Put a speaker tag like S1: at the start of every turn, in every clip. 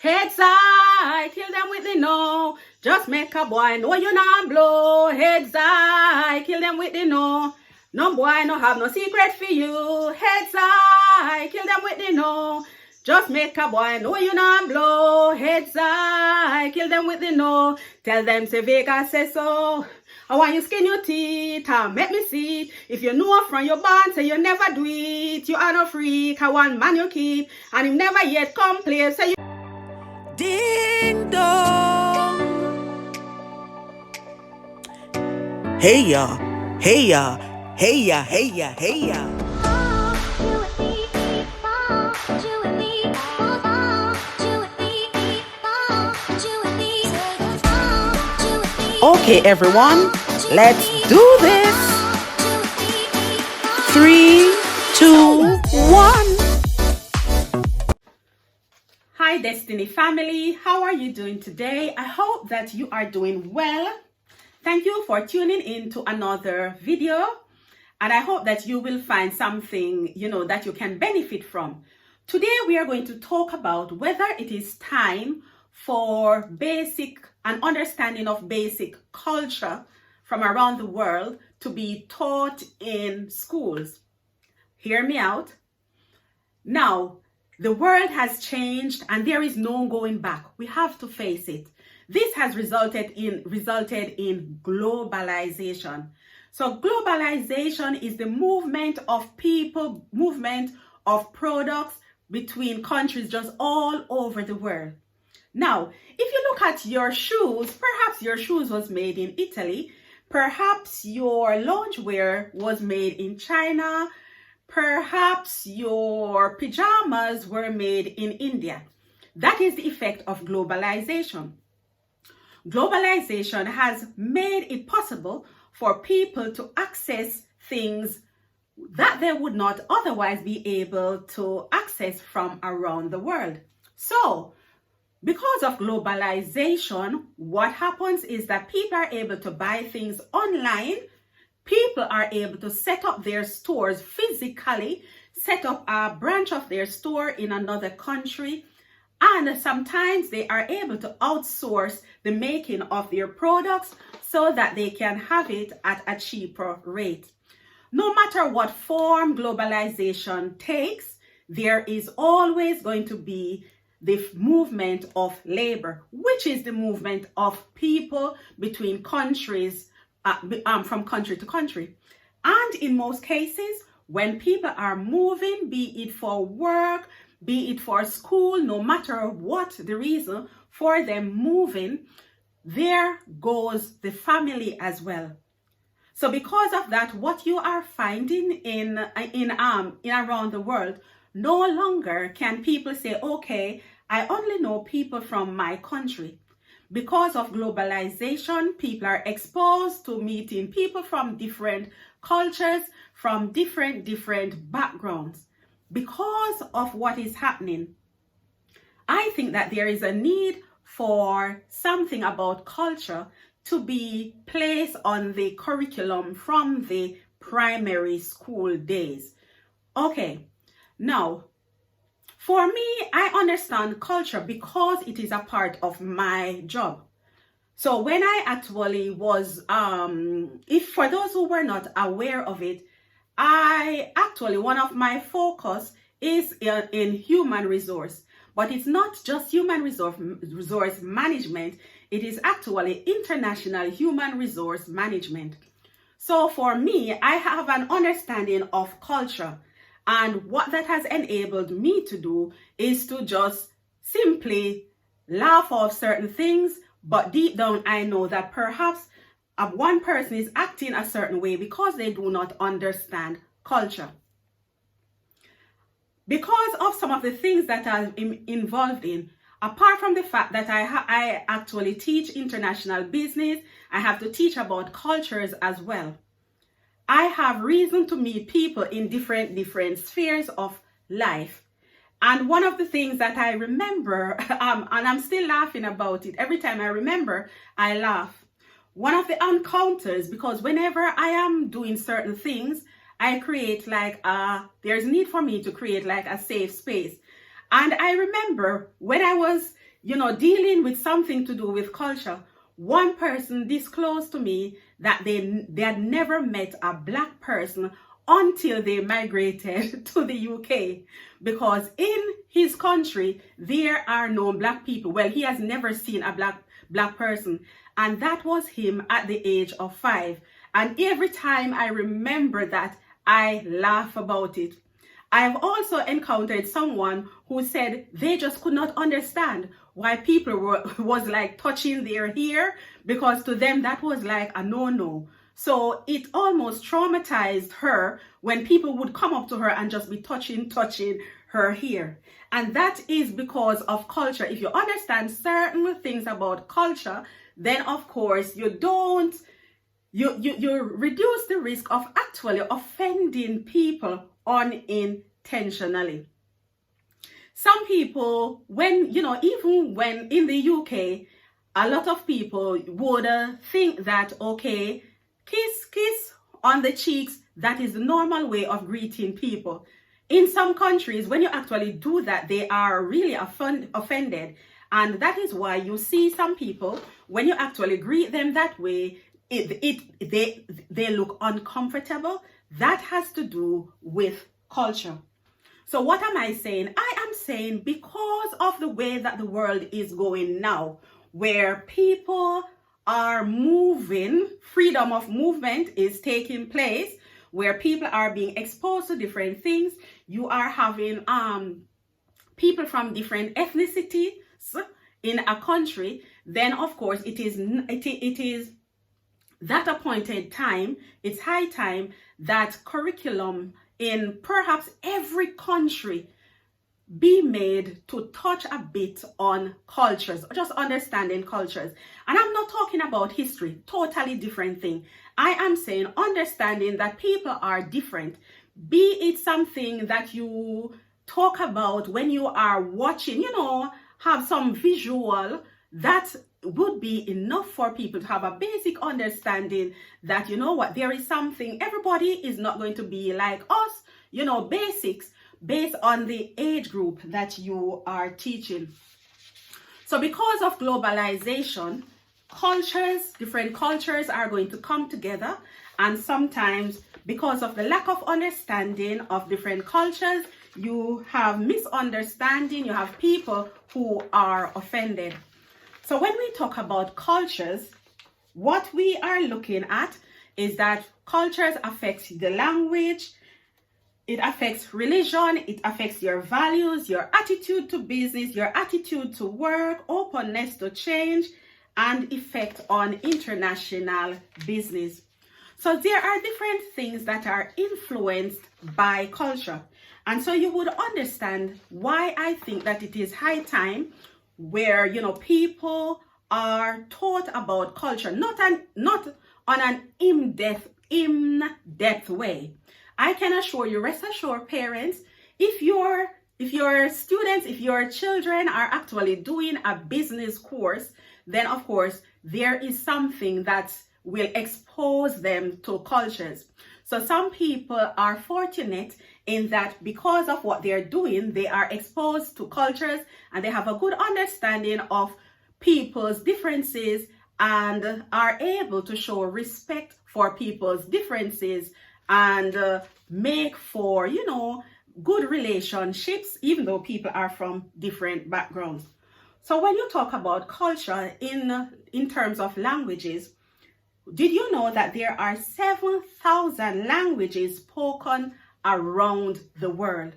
S1: Heads high, kill them with the no. Just make a boy know you not blow. Heads high, kill them with the no. No boy no have no secret for you. Heads high, kill them with the no. Just make a boy know you not blow. Heads high, kill them with the no. Tell them say Vegas say so. I want you skin your teeth and make me see it. If you know from your bond, say you never do it. You are no freak. I want man you keep. And him never yet complain. Say you ding dong.
S2: Hey ya, hey ya, hey ya, hey ya, hey ya. Okay, everyone, let's do this. 3, 2, 1.
S1: Hi, Destiny family. How are you doing today? I hope that you are doing well. Thank you for tuning in to another video. And I hope that you will find something, that you can benefit from. Today, we are going to talk about whether it is time for an understanding of basic culture from around the world to be taught in schools. Hear me out. Now, the world has changed and there is no going back. We have to face it. This has resulted in globalization. So globalization is the movement of people, movement of products between countries just all over the world. Now, if you look at your shoes, perhaps your shoes was made in Italy, perhaps your loungewear was made in China, perhaps your pajamas were made in India. That is the effect of globalization. Globalization has made it possible for people to access things that they would not otherwise be able to access from around the world. So, because of globalization, what happens is that people are able to buy things online. People are able to set up their stores physically, set up a branch of their store in another country, and sometimes they are able to outsource the making of their products so that they can have it at a cheaper rate. No matter what form globalization takes, there is always going to be the movement of labor, which is the movement of people between countries, from country to country. And in most cases, when people are moving, be it for work, be it for school, no matter what the reason for them moving, there goes the family as well. So because of that, what you are finding in around the world, no longer can people say, okay, I only know people from my country. Because of globalization, people are exposed to meeting people from different cultures, from different backgrounds. Because of what is happening, I think that there is a need for something about culture to be placed on the curriculum from the primary school days. Okay, now, for me, I understand culture because it is a part of my job. So when I actually was, if for those who were not aware of it, one of my focus is in human resource, but it's not just human resource management. It is actually international human resource management. So for me, I have an understanding of culture. And what that has enabled me to do is to just simply laugh off certain things. But deep down, I know that perhaps one person is acting a certain way because they do not understand culture. Because of some of the things that I'm involved in, apart from the fact that I actually teach international business, I have to teach about cultures as well. I have reason to meet people in different spheres of life. And one of the things that I remember, and I'm still laughing about it, every time I remember, I laugh. One of the encounters, because whenever I am doing certain things, I create there's need for me to create like a safe space. And I remember when I was dealing with something to do with culture. One person disclosed to me that they had never met a black person until they migrated to the UK, because in his country there are no black people. Well, he has never seen a black person, and that was him at the age of 5. And every time I remember that, I laugh about it. I've also encountered someone who said they just could not understand why people was like touching their hair, because to them that was like a no-no. So it almost traumatized her when people would come up to her and just be touching her hair. And that is because of culture. If you understand certain things about culture, then of course you reduce the risk of actually offending people unintentionally. Some people, even when in the UK, a lot of people would think that, okay, kiss on the cheeks, that is the normal way of greeting people. In some countries, when you actually do that, they are really offended. And that is why you see some people, when you actually greet them that way, they look uncomfortable. That has to do with culture. So what am I saying? I am saying because of the way that the world is going now, where people are moving, freedom of movement is taking place, where people are being exposed to different things. You are having people from different ethnicities in a country. Then of course it is that appointed time, it's high time that curriculum in perhaps every country be made to touch a bit on cultures, just understanding cultures. And I'm not talking about history, totally different thing. I am saying understanding that people are different. Be it something that you talk about when you are watching, have some visual that would be enough for people to have a basic understanding that, there is something, everybody is not going to be like us, basics based on the age group that you are teaching. So because of globalization, different cultures are going to come together, and sometimes because of the lack of understanding of different cultures, you have misunderstanding, you have people who are offended. So when we talk about cultures, what we are looking at is that cultures affect the language, it affects religion, it affects your values, your attitude to business, your attitude to work, openness to change, and effect on international business. So there are different things that are influenced by culture. And so you would understand why I think that it is high time where people are taught about culture, not on an in-depth way. I can assure you, rest assured parents, if your students, if your children are actually doing a business course, then of course there is something that will expose them to cultures. So some people are fortunate in that because of what they're doing, they are exposed to cultures and they have a good understanding of people's differences and are able to show respect for people's differences and make for, good relationships, even though people are from different backgrounds. So when you talk about culture in terms of languages, did you know that there are 7,000 languages spoken around the world?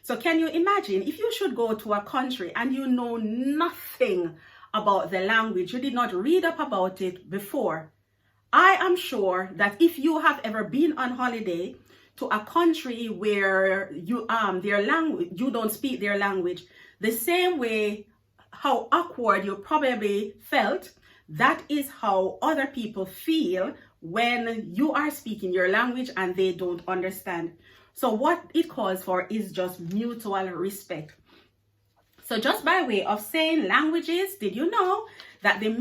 S1: So can you imagine if you should go to a country and you know nothing about the language, you did not read up about it before? I am sure that if you have ever been on holiday to a country where you don't speak their language, the same way how awkward you probably felt, that is how other people feel when you are speaking your language and they don't understand. So what it calls for is just mutual respect. So just by way of saying languages, did you know that the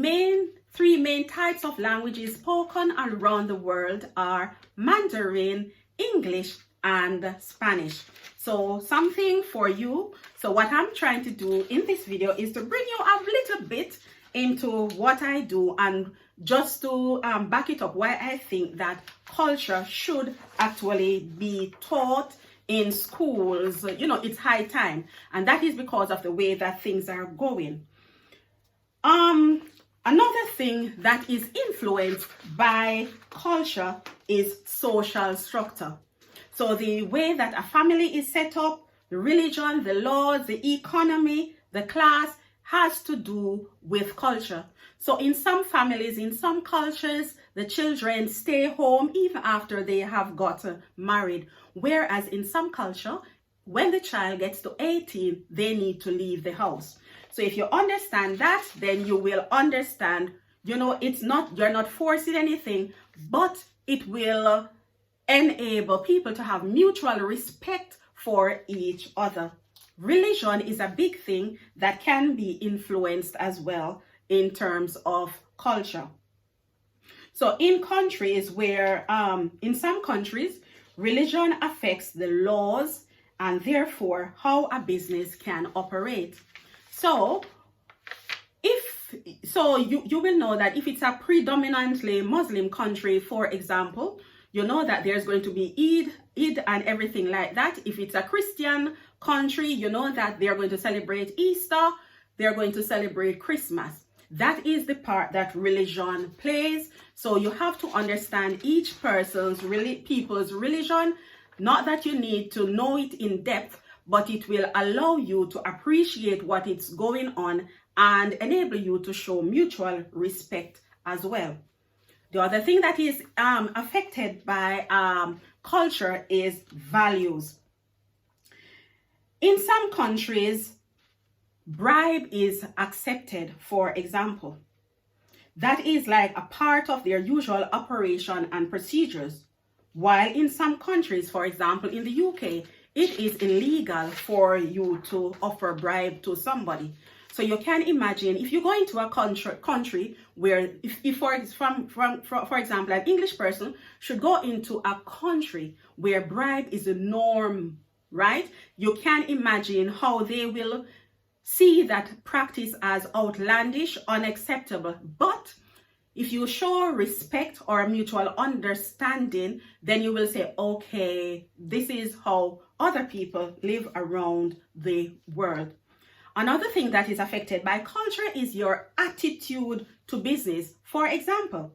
S1: three main types of languages spoken around the world are Mandarin, English, and Spanish. So something for you. So what I'm trying to do in this video is to bring you a little bit into what I do, and just to back it up, why I think that culture should actually be taught in schools. You know, it's high time, and that is because of the way that things are going. Another thing that is influenced by culture is social structure. So the way that a family is set up, the religion, the laws, the economy, the class, has to do with culture. So in some families, in some cultures, the children stay home even after they have got married. Whereas in some culture, when the child gets to 18, they need to leave the house. So if you understand that, then you will understand, you know, you're not forcing anything, but it will enable people to have mutual respect for each other. Religion is a big thing that can be influenced as well in terms of culture. So in countries where, in some countries, religion affects the laws and therefore how a business can operate. So you will know that if it's a predominantly Muslim country, for example, you know that there's going to be Eid and everything like that. If it's a Christian country, you know that they're going to celebrate Easter, they're going to celebrate Christmas. That is the part that religion plays. So you have to understand each people's religion. Not that you need to know it in depth, but it will allow you to appreciate what is going on and enable you to show mutual respect as well. The other thing that is affected by culture is values. In some countries, bribe is accepted, for example. That is like a part of their usual operation and procedures. While in some countries, for example, in the UK, it is illegal for you to offer bribe to somebody. So you can imagine if you go into a country where, for example, an English person should go into a country where bribe is a norm, right? You can imagine how they will see that practice as outlandish, unacceptable. But if you show respect or a mutual understanding, then you will say, okay, this is how other people live around the world. Another thing that is affected by culture is your attitude to business. For example,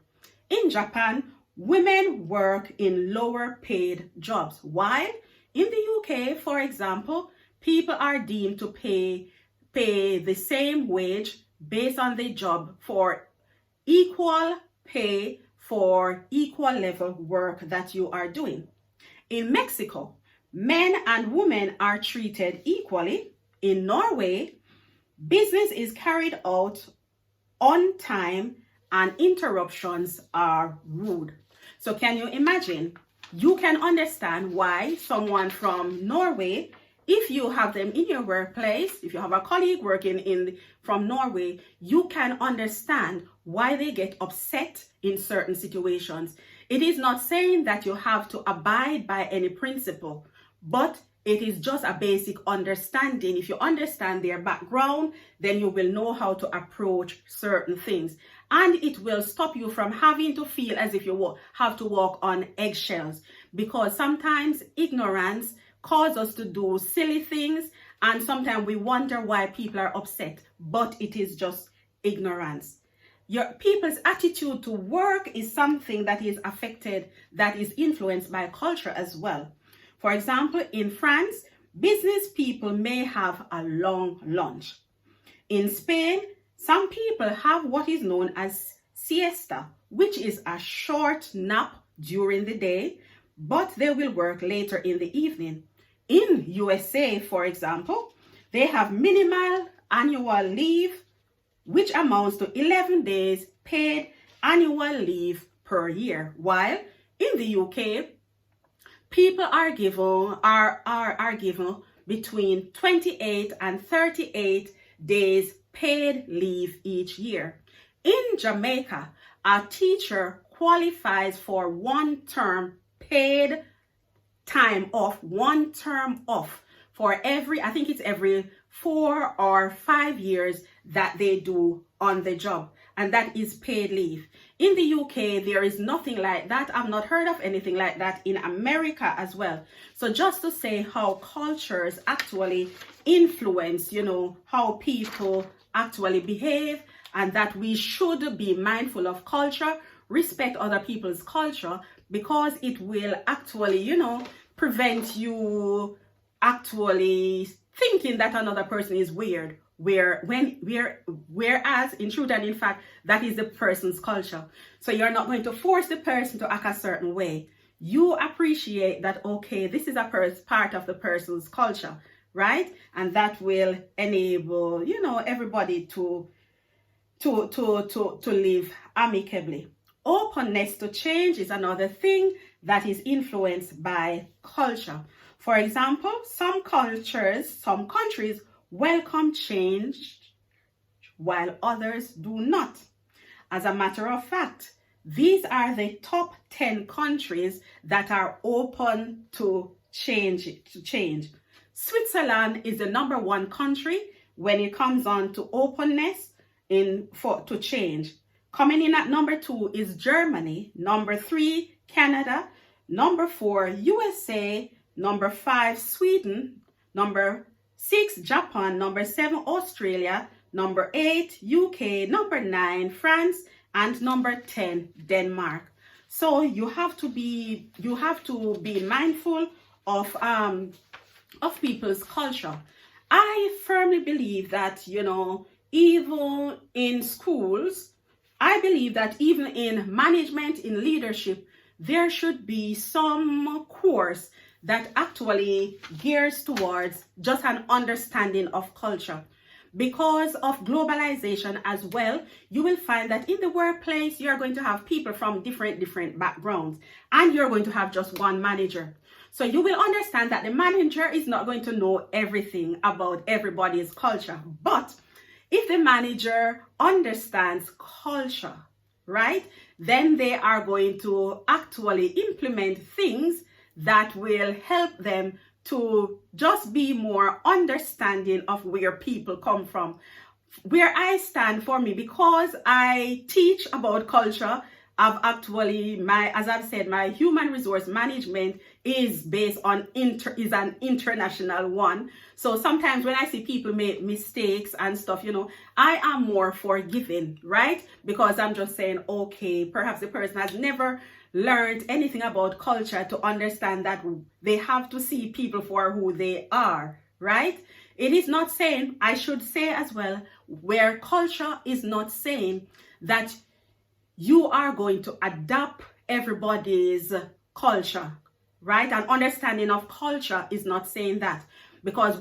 S1: in Japan, women work in lower paid jobs, while in the UK, for example, people are deemed to pay the same wage based on the job for equal pay for equal level work that you are doing. In Mexico, men and women are treated equally. In Norway, business is carried out on time and interruptions are rude. So can you imagine? You can understand why someone from Norway, if you have them in your workplace, if you have a colleague working from Norway, you can understand why they get upset in certain situations. It is not saying that you have to abide by any principle, but it is just a basic understanding. If you understand their background, then you will know how to approach certain things. And it will stop you from having to feel as if you have to walk on eggshells. Because sometimes ignorance causes us to do silly things. And sometimes we wonder why people are upset. But it is just ignorance. Your people's attitude to work is something that is affected, that is influenced by culture as well. For example, in France, business people may have a long lunch. In Spain, some people have what is known as siesta, which is a short nap during the day, but they will work later in the evening. In USA, for example, they have minimal annual leave, which amounts to 11 days paid annual leave per year, while in the UK, people are given between 28 and 38 days paid leave each year. In Jamaica, a teacher qualifies for one term paid time off, one term off for every, I think it's every 4 or 5 years that they do on the job. And that is paid leave. In the UK, there is nothing like that. I've not heard of anything like that in America as well. So just to say how cultures actually influence, how people actually behave, and that we should be mindful of culture, respect other people's culture, because it will actually, prevent you actually thinking that another person is weird, whereas in truth and in fact, that is the person's culture. So you're not going to force the person to act a certain way. You appreciate that, okay, this is a part of the person's culture, right? And that will enable, everybody to live amicably. Openness to change is another thing that is influenced by culture. For example, some countries welcome change while others do not. As a matter of fact, these are the top 10 countries that are open to change. Switzerland is the number 1 country when it comes on to openness to change. Coming in at number 2 is Germany, number 3 Canada, number 4 USA, number 5 Sweden, number 6 Japan, number 7 Australia, number 8 UK, number 9 France, and number 10 Denmark. So you have to be mindful of people's culture. I firmly believe that, even in schools, I believe that even in management, in leadership, there should be some course that actually gears towards just an understanding of culture. Because of globalization as well, you will find that in the workplace, you're going to have people from different backgrounds, and you're going to have just one manager. So you will understand that the manager is not going to know everything about everybody's culture. But if the manager understands culture, right, then they are going to actually implement things that will help them to just be more understanding of where people come from. Where I stand, for me, because I teach about culture, I've actually, as I've said, my human resource management is based on is an international one. So sometimes when I see people make mistakes and stuff, I am more forgiving, right? Because I'm just saying, okay, perhaps the person has never learned anything about culture to understand that they have to see people for who they are, right? It is not saying, I should say as well, where culture is not saying that you are going to adapt everybody's culture, right? An understanding of culture is not saying that, because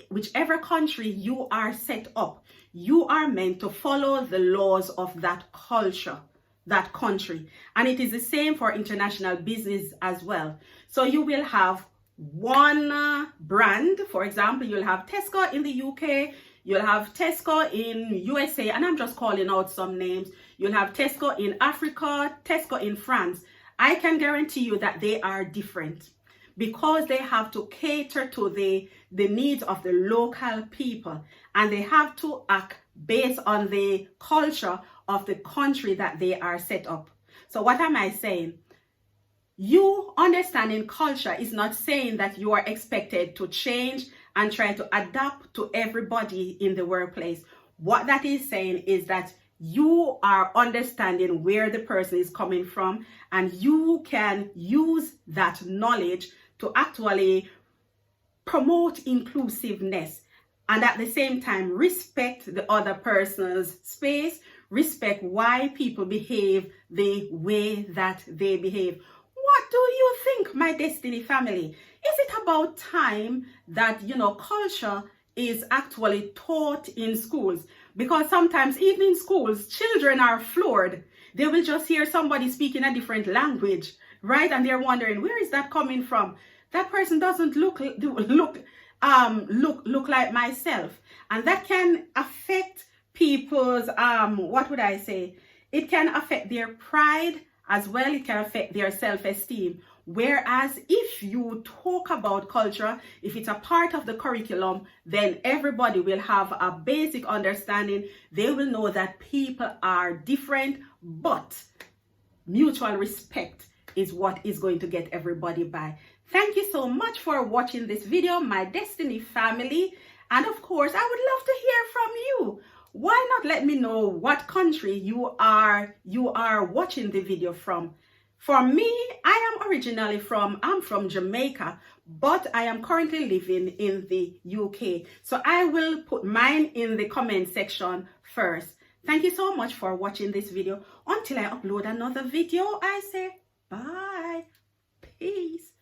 S1: whichever country you are set up, you are meant to follow the laws of that culture, that country. And it is the same for international business as well. So you will have one brand. For example, you'll have Tesco in the UK, you'll have Tesco in USA, and I'm just calling out some names. You'll have Tesco in Africa, Tesco in France. I can guarantee you that they are different, because they have to cater to the needs of the local people, and they have to act based on the culture of the country that they are set up. So what am I saying? You understanding culture is not saying that you are expected to change and try to adapt to everybody in the workplace. What that is saying is that you are understanding where the person is coming from, and you can use that knowledge to actually promote inclusiveness, and at the same time respect the other person's space, respect why people behave the way that they behave. What do you think, my Destiny family? Is it about time that, culture is actually taught in schools? Because sometimes, even in schools, children are floored. They will just hear somebody speaking a different language, right? And they're wondering, where is that coming from? That person doesn't look like myself. And that can affect people's, it can affect their pride as well. It can affect their self-esteem. Whereas if you talk about culture, if it's a part of the curriculum, then everybody will have a basic understanding. They will know that people are different, but mutual respect is what is going to get everybody by. Thank you so much for watching this video, my Destiny family. And of course, I would love to hear from you. Why not let me know what country you are watching the video from? For me, I'm from Jamaica, but I am currently living in the UK. So I will put mine in the comment section first. Thank you so much for watching this video. Until I upload another video, I say bye. Peace.